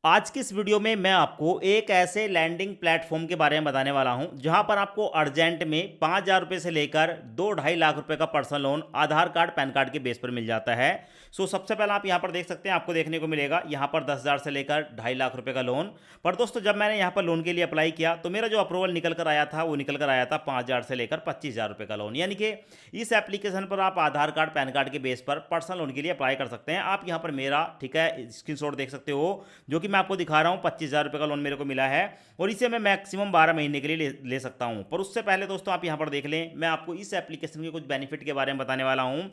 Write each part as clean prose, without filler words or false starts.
आज की इस वीडियो में मैं आपको एक ऐसे लैंडिंग प्लेटफॉर्म के बारे में बताने वाला हूं जहां पर आपको अर्जेंट में 5,000 रुपये से लेकर 2-2.5 लाख रुपए का पर्सनल लोन आधार कार्ड पैन कार्ड के बेस पर मिल जाता है। सबसे पहले आप यहां पर देख सकते हैं, आपको देखने को मिलेगा यहां पर 10,000 से लेकर 2.5 लाख रुपए का लोन। पर दोस्तों, जब मैंने यहां पर लोन के लिए अप्लाई किया तो मेरा जो अप्रूवल निकल कर आया था वो निकल कर आया था 5,000 से लेकर 25,000 रुपए का लोन। यानी कि इस एप्लीकेशन पर आप आधार कार्ड पैन कार्ड के बेस पर पर्सनल लोन के लिए अप्लाई कर सकते हैं। आप यहां पर मेरा ठीक है स्क्रीनशॉट देख सकते हो, जो कि मैं आपको दिखा रहा हूं। 25,000 रुपये का लोन मेरे को मिला है और इसे मैं मैक्सिमम 12 महीने के लिए ले सकता हूं। पर उससे पहले दोस्तों, आप यहां पर देख लें, मैं आपको इस एप्लीकेशन के कुछ बेनिफिट के बारे में बताने वाला हूं।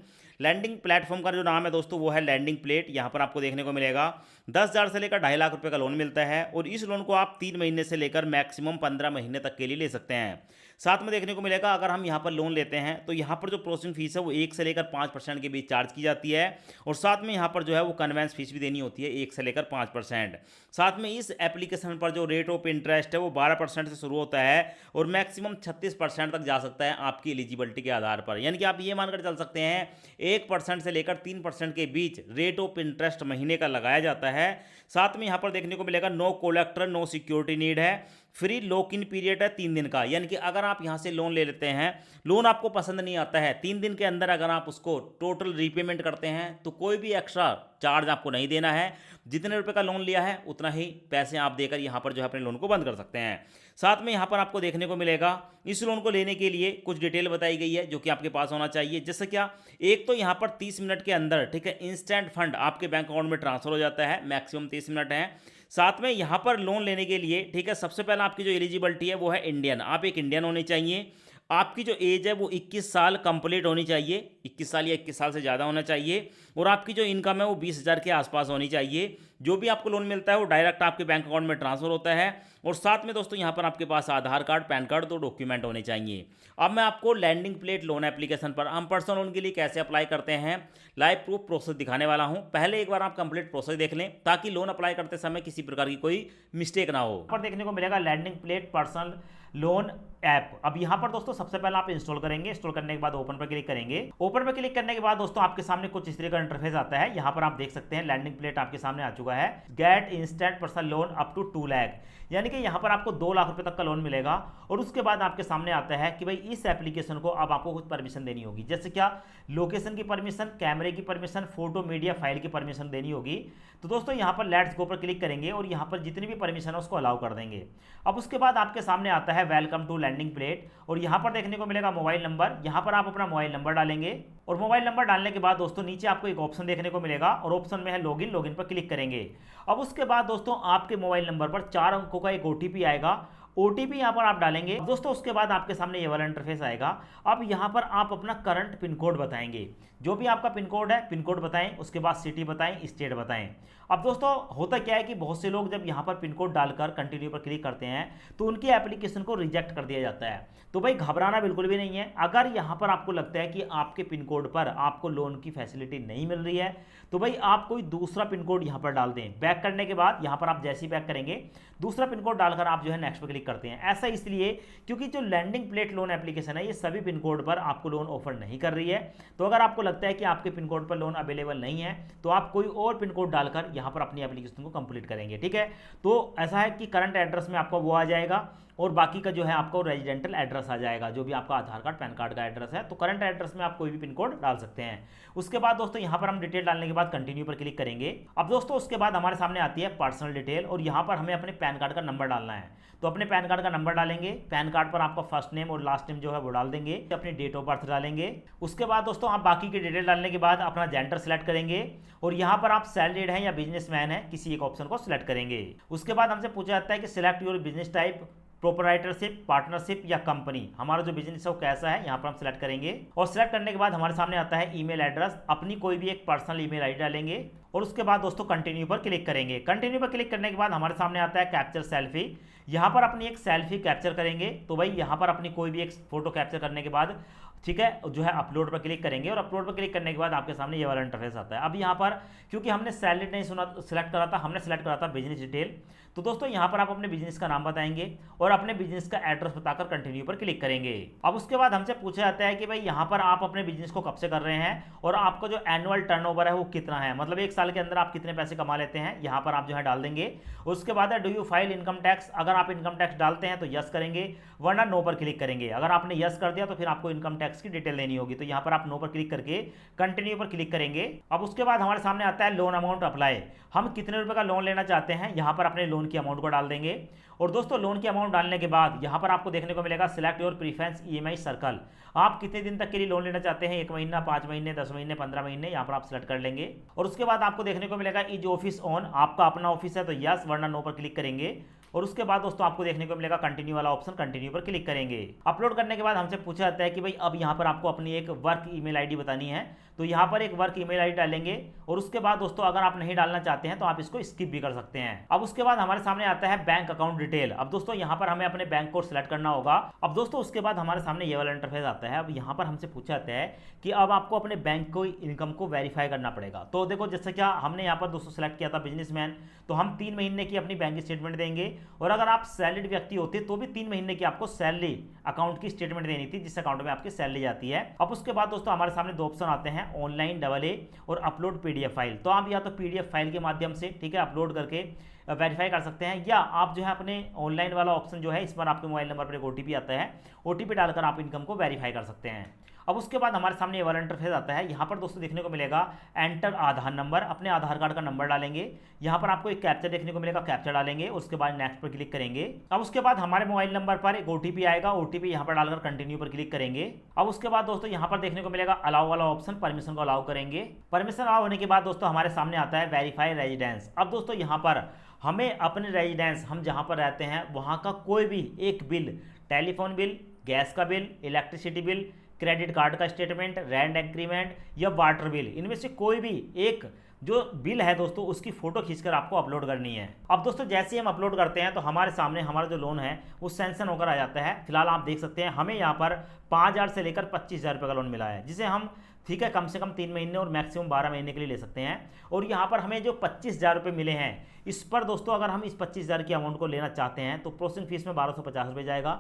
लैंडिंग प्लेटफॉर्म का जो नाम है दोस्तों वो है लैंडिंग प्लेट। यहां पर आपको देखने को मिलेगा 10,000 से लेकर 2.5 लाख रुपए का लोन मिलता है और इस लोन को आप 3 महीने से लेकर मैक्सिमम 15 महीने तक के लिए ले सकते हैं। साथ में देखने को मिलेगा, अगर हम यहां पर लोन लेते हैं तो यहां पर जो प्रोसेसिंग फीस है वो 1 से लेकर 5% के बीच चार्ज की जाती है और साथ में यहां पर जो है वो कन्वेंस फीस भी देनी होती है 1 से लेकर 5%। साथ में इस एप्लीकेशन पर जो रेट ऑफ इंटरेस्ट है वो 12% से शुरू होता है और मैक्सिमम 36% तक जा सकता है आपकी एलिजिबिलिटी के आधार पर। यानी कि आप ये मानकर चल सकते हैं 1% से लेकर 3% के बीच रेट ऑफ इंटरेस्ट महीने का लगाया जाता है। साथ में यहां पर देखने को मिलेगा no collateral no security need है, फ्री लॉक इन पीरियड है 3 दिन का। यानी कि अगर आप यहां से लोन ले लेते हैं, लोन आपको पसंद नहीं आता है, 3 दिन के अंदर अगर आप उसको टोटल रीपेमेंट करते हैं तो कोई भी एक्स्ट्रा चार्ज आपको नहीं देना है। जितने रुपए का लोन लिया है उतना ही पैसे आप देकर यहां पर जो है अपने लोन को बंद कर सकते हैं। साथ में यहां पर आपको देखने को मिलेगा इस लोन को लेने के लिए कुछ डिटेल बताई गई है जो कि आपके पास होना चाहिए। जैसे क्या, एक तो यहां पर 30 मिनट के अंदर ठीक है इंस्टेंट फंड आपके बैंक अकाउंट में ट्रांसफर हो जाता है, मैक्सिमम 30 मिनट है। साथ में यहां पर लोन लेने के लिए ठीक है सबसे पहले आपकी जो एलिजिबिलिटी है वो है इंडियन। आप एक इंडियन होने चाहिए, आपकी जो एज है वो 21 साल कंप्लीट होनी चाहिए, 21 साल या 21 साल से ज़्यादा होना चाहिए और आपकी जो इनकम है वो 20,000 के आसपास होनी चाहिए। जो भी आपको लोन मिलता है वो डायरेक्ट आपके बैंक अकाउंट में ट्रांसफर होता है और साथ में दोस्तों यहाँ पर आपके पास आधार कार्ड पैन कार्ड 2 डॉक्यूमेंट होने चाहिए। अब मैं आपको लैंडिंग प्लेट लोन एप्लीकेशन पर हम पर्सनल लोन के लिए कैसे अप्लाई करते हैं लाइव प्रूफ प्रोसेस दिखाने वाला हूं। पहले एक बार आप कंप्लीट प्रोसेस देख लें ताकि लोन अप्लाई करते समय किसी प्रकार की कोई मिस्टेक ना हो। पर देखने को मिलेगा lending plate personal loan app. अब यहां पर दोस्तों सबसे पहले आप इंस्टॉल करेंगे, इंस्टॉल करने के बाद ओपन पर क्लिक करेंगे। ओपन पर क्लिक करने के बाद दोस्तों आपके सामने कुछ इस तरह का इंटरफेस आता है। यहां पर आप देख सकते हैं लैंडिंग प्लेट आपके सामने आ चुका है। Get instant personal loan up to 2 lakh, यानी कि यहां पर आपको 2 लाख रुपए तक का लोन मिलेगा। और उसके बाद आपके सामने आता है कि भाई इस एप्लीकेशन को अब आपको कुछ परमिशन देनी होगी। जैसे क्या, लोकेशन की परमिशन, कैमरे की परमिशन, फोटो मीडिया फाइल की परमिशन देनी होगी। तो दोस्तों यहां पर लेट्स गो पर क्लिक करेंगे और यहां पर जितनी भी परमिशन है उसको अलाउ कर देंगे। अब उसके बाद आपके सामने आता है वेलकम टू लैंडिंग प्लेट और यहां पर देखने को मिलेगा मोबाइल नंबर। यहां पर आप अपना मोबाइल नंबर डालेंगे और मोबाइल नंबर डालने के बाद दोस्तों नीचे आपको एक ऑप्शन देखने को मिलेगा और ऑप्शन में है लॉगिन, लॉगिन पर क्लिक करेंगे। अब उसके बाद दोस्तों आपके मोबाइल नंबर पर 4 अंकों का एक ओटीपी आएगा। ओटीपी यहां पर आप डालेंगे दोस्तों। उसके बाद आपके सामने ये वाला इंटरफेस आएगा। अब यहां पर आप अपना करंट पिन कोड बताएंगे, जो भी आपका पिन कोड है पिन कोड बताएं, उसके बाद सिटी बताएं, स्टेट बताएं। अब दोस्तों होता क्या है कि बहुत से लोग जब यहां पर पिन कोड डालकर कंटिन्यू पर क्लिक करते हैं तो उनकी एप्लीकेशन को रिजेक्ट कर दिया जाता है। तो भाई घबराना बिल्कुल भी नहीं है। अगर यहां पर आपको लगता है कि आपके पिन कोड पर आपको लोन की फैसिलिटी नहीं मिल रही है तो भाई आप कोई दूसरा पिन कोड यहां पर डाल दें। बैक करने के बाद यहां पर आप जैसे ही बैक करेंगे दूसरा पिन कोड डालकर आप जो है नेक्स्ट पर क्लिक करते हैं। ऐसा इसलिए क्योंकि जो लैंडिंग प्लेट लोन एप्लीकेशन है ये सभी पिन कोड पर आपको लोन ऑफर नहीं कर रही है। तो अगर आपको लगता है कि आपके पिन कोड पर लोन अवेलेबल नहीं है तो आप कोई और पिन कोड डालकर यहां पर अपनी एप्लीकेशन को कंप्लीट करेंगे। ठीक है, तो ऐसा है कि करंट एड्रेस में आपका वो आ जाएगा और बाकी का जो है आपको रेजिडेंटल एड्रेस आ जाएगा, जो भी आपका आधार कार्ड पैन कार्ड का एड्रेस है। तो करंट एड्रेस में आप कोई भी पिन कोड डाल सकते हैं। उसके बाद दोस्तों यहां पर हम डिटेल डालने के बाद कंटिन्यू पर क्लिक करेंगे। अब दोस्तों उसके बाद हमारे सामने आती है पर्सनल डिटेल और यहां पर हमें अपने पैन कार्ड का नंबर डालना है। तो अपने पैन कार्ड का नंबर डालेंगे, पैन कार्ड पर आपका फर्स्ट नेम और लास्ट नेम जो है वो डाल देंगे, अपनी डेट ऑफ बर्थ डालेंगे। उसके बाद दोस्तों आप बाकी की डिटेल डालने के बाद अपना जेंडर सेलेक्ट करेंगे और यहां पर आप सैलरीड हैं या बिजनेसमैन है, किसी एक ऑप्शन को सिलेक्ट करेंगे। उसके बाद हमसे पूछा जाता है कि select your business type, proprietorship, partnership या कंपनी। हमारा जो बिजनेस है वो कैसा है यहाँ पर हम सेलेक्ट करेंगे और सेलेक्ट करने के बाद हमारे सामने आता है ईमेल एड्रेस। अपनी कोई भी एक पर्सनल ईमेल आईडी डालेंगे और उसके बाद दोस्तों कंटिन्यू पर क्लिक करेंगे। कंटिन्यू पर क्लिक करने के बाद हमारे सामने आता है कैप्चर सेल्फी। यहाँ पर अपनी एक सेल्फी कैप्चर करेंगे। तो भाई यहाँ पर अपनी कोई भी एक फोटो कैप्चर करने के बाद ठीक है, जो है अपलोड पर क्लिक करेंगे और अपलोड पर क्लिक करने के बाद आपके सामने ये वाला इंटरफेस आता है। अब यहाँ पर क्योंकि हमने सैलरी नहीं सिलेक्ट करा था, हमने सेलेक्ट करा था बिजनेस डिटेल। तो दोस्तों यहाँ पर आप अपने बिजनेस का नाम बताएंगे और अपने बिजनेस का एड्रेस बताकर कंटिन्यू पर क्लिक करेंगे। अब उसके बाद हमसे पूछा जाता है कि भाई यहाँ पर आप अपने बिजनेस को कब से कर रहे हैं और आपका जो एनुअल टर्नओवर है वो कितना है, मतलब एक साल के अंदर आप कितने पैसे कमा लेते हैं, यहाँ पर आप जो है डाल देंगे। उसके बाद है do you file income tax, अगर आप इनकम टैक्स डालते हैं तो यस करेंगे, वरना नो पर क्लिक करेंगे। अगर आपने यस कर दिया तो फिर आपको इनकम टैक्स की डिटेल देनी होगी, तो यहाँ पर आप नो पर क्लिक करके कंटिन्यू पर क्लिक करेंगे। अब उसके बाद हमारे सामने आता है लोन अमाउंट अप्लाई, हम कितने रुपए का लोन लेना चाहते हैं, यहाँ पर अपने लोन की अमाउंट को डाल देंगे। और दोस्तों लोन की अमाउंट डालने के बाद यहाँ पर आपको देखने को मिलेगा select your preference EMI circle, आप कितने दिन तक के लिए लोन लेना चाहते हैं, 1 महीना, 5 महीने, 10 महीने, 15 महीने, यहाँ पर आप सिलेक्ट कर लेंगे। और उसके बाद आपको देखने को मिलेगा इज ऑफिस ऑन, आपका अपना ऑफिस है तो यस, वरना नो पर क्लिक करेंगे। और उसके बाद दोस्तों आपको देखने को मिलेगा कंटिन्यू वाला ऑप्शन, कंटिन्यू पर क्लिक करेंगे। अपलोड करने के बाद हमसे पूछा जाता है कि भाई अब यहाँ पर आपको अपनी एक वर्क ईमेल आईडी बतानी है, तो यहाँ पर एक वर्क ईमेल आईडी डालेंगे। और उसके बाद दोस्तों अगर आप नहीं डालना चाहते हैं तो आप इसको स्किप भी कर सकते हैं। अब उसके बाद हमारे सामने आता है बैंक अकाउंट डिटेल। अब दोस्तों यहाँ पर हमें अपने बैंक को सिलेक्ट करना होगा। अब दोस्तों उसके बाद हमारे सामने ये वाला इंटरफेस आता है। अब यहाँ पर हमसे पूछा जाता है कि अब आपको अपने बैंक को इनकम को वेरीफाई करना पड़ेगा। तो देखो जैसे क्या हमने यहाँ पर दोस्तों सेलेक्ट किया था बिजनेसमैन, तो हम 3 महीने की अपनी बैंक स्टेटमेंट देंगे। और अगर आप सैलरीड व्यक्ति होते तो भी 3 महीने की आपको सैलरी अकाउंट की स्टेटमेंट देनी थी, जिस अकाउंट में आपकी सैलरी जाती है। अब उसके बाद दोस्तों हमारे सामने 2 ऑप्शन आते हैं, ऑनलाइन AA और अपलोड पीडीएफ फाइल। तो आप या तो पीडीएफ फाइल के माध्यम से ठीक है अपलोड करके वेरीफाई कर सकते हैं, या आप जो है अपने ऑनलाइन वाला ऑप्शन जो है इस पर आपके मोबाइल नंबर पर एक OTP आता है, OTP डालकर आप इनकम को वेरीफाई कर सकते हैं। अब उसके बाद हमारे सामने ये वाला इंटरफेस आता है। यहाँ पर दोस्तों देखने को मिलेगा एंटर आधार नंबर, अपने आधार कार्ड का नंबर डालेंगे। यहाँ पर आपको एक कैप्चा देखने को मिलेगा, कैप्चा डालेंगे, उसके बाद नेक्स्ट पर क्लिक करेंगे। अब उसके बाद हमारे मोबाइल नंबर पर एक OTP आएगा, OTP यहाँ पर डालकर कंटिन्यू पर क्लिक करेंगे। अब उसके बाद दोस्तों यहाँ पर देखने को मिलेगा अलाउ वाला ऑप्शन, परमिशन को अलाउ करेंगे। परमिशन अलाउ होने के बाद दोस्तों हमारे सामने आता है वेरीफाई रेजिडेंस। अब दोस्तों यहाँ पर हमें अपने रेजिडेंस, हम जहाँ पर रहते हैं वहाँ का कोई भी एक बिल, टेलीफोन बिल, गैस का bill, electricity bill, credit card का स्टेटमेंट, रेंट एग्रीमेंट या वाटर बिल, इनमें से कोई भी एक जो बिल है दोस्तों उसकी फोटो खींचकर आपको अपलोड करनी है। अब दोस्तों जैसे ही हम अपलोड करते हैं तो हमारे सामने हमारा जो लोन है वो सैंक्शन होकर आ जाता है। फिलहाल आप देख सकते हैं हमें यहाँ पर 5,000 से लेकर 25,000 रुपये का लोन मिला है, जिसे हम ठीक है कम से कम 3 महीने और मैक्सिमम 12 महीने के लिए ले सकते हैं। और यहाँ पर हमें जो 25,000 रुपये मिले हैं, इस पर दोस्तों अगर हम इस 25,000 की अमाउंट को लेना चाहते हैं तो प्रोसेसिंग फीस में 1250 रुपये जाएगा,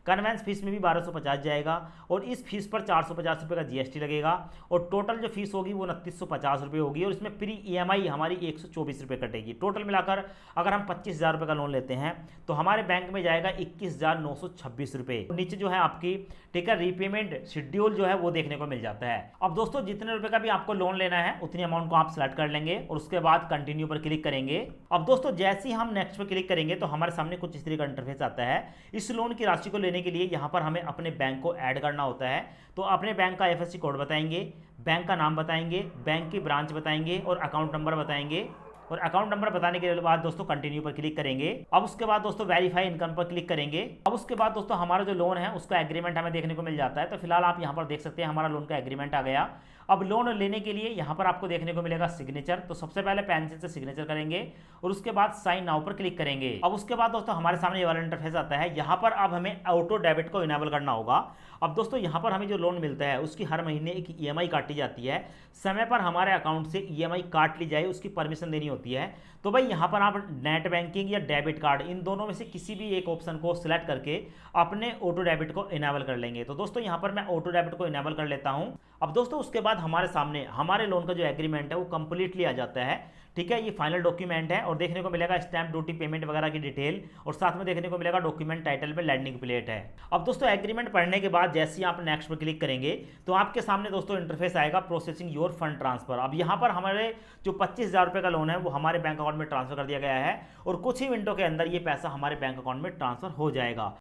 कन्वेंस फीस में भी 1250 जाएगा, और इस फीस पर 450 रुपये का GST लगेगा, और टोटल जो फीस होगी वो 2950 रुपये होगी, और इसमें प्री EMI हमारी 124 रुपये कटेगी। टोटल मिलाकर अगर हम 25,000 रुपये का लोन लेते हैं तो हमारे बैंक में जाएगा 21,926 रुपये। नीचे जो है आपकी ठीक है रीपेमेंट शेड्यूल जो है वो देखने को मिल जाता है। अब दोस्तों जितने रुपए का भी आपको लोन लेना है उतनी अमाउंट को आप सेलेक्ट कर लेंगे और उसके बाद कंटिन्यू पर क्लिक करेंगे। अब दोस्तों जैसे ही हम नेक्स्ट पर क्लिक करेंगे तो हमारे सामने कुछ इस तरह का इंटरफेस आता है। इस लोन की राशि को लेने के लिए यहाँ पर हमें अपने बैंक को ऐड करना होता है। तो अपने बैंक का IFSC कोड बताएंगे, बैंक का नाम बताएंगे, बैंक की ब्रांच बताएंगे और अकाउंट नंबर बताएंगे। और अकाउंट नंबर बताने के बाद दोस्तों कंटिन्यू पर क्लिक करेंगे। अब उसके बाद दोस्तों वेरीफाई इनकम पर क्लिक करेंगे। अब उसके बाद दोस्तों हमारा जो लोन है उसका एग्रीमेंट हमें देखने को मिल जाता है। तो फिलहाल आप यहाँ पर देख सकते हैं हमारा लोन का एग्रीमेंट आ गया। अब लोन लेने के लिए यहाँ पर आपको देखने को मिलेगा सिग्नेचर। तो सबसे पहले पेंसिल से सिग्नेचर करेंगे और उसके बाद साइन नाउ पर क्लिक करेंगे। अब उसके बाद दोस्तों हमारे सामने ये वाला इंटरफेस आता है। यहाँ पर अब हमें ऑटो डेबिट को इनेबल करना होगा। अब दोस्तों यहाँ पर हमें जो लोन मिलता है उसकी हर महीने एक EMI काटी जाती है। समय पर हमारे अकाउंट से EMI काट ली जाए उसकी परमिशन देनी होती है। तो भाई यहाँ पर आप नेट बैंकिंग या डेबिट कार्ड इन दोनों में से किसी भी एक ऑप्शन को सिलेक्ट करके अपने ऑटो डेबिट को इनेबल कर लेंगे। तो दोस्तों यहाँ पर मैं ऑटो डेबिट को इनेबल कर लेता हूँ। अब दोस्तों उसके बाद हमारे सामने हमारे लोन का जो एग्रीमेंट है वो कंप्लीटली आ जाता है। ठीक है, ये फाइनल डॉक्यूमेंट है और देखने को मिलेगा स्टैम्प ड्यूटी पेमेंट वगैरह की डिटेल, और साथ में देखने को मिलेगा डॉक्यूमेंट टाइटल में लैंडिंग प्लेट है। अब दोस्तों एग्रीमेंट पढ़ने के बाद जैसे ही आप नेक्स्ट पर क्लिक करेंगे तो आपके सामने दोस्तों इंटरफेस आएगा प्रोसेसिंग योर फंड ट्रांसफर। अब यहाँ पर हमारे जो 25,000 रुपये का लोन है वो हमारे बैंक अकाउंट में ट्रांसफर कर दिया गया है और कुछ ही मिनटों के अंदर ये पैसा हमारे बैंक अकाउंट में ट्रांसफर हो जाएगा।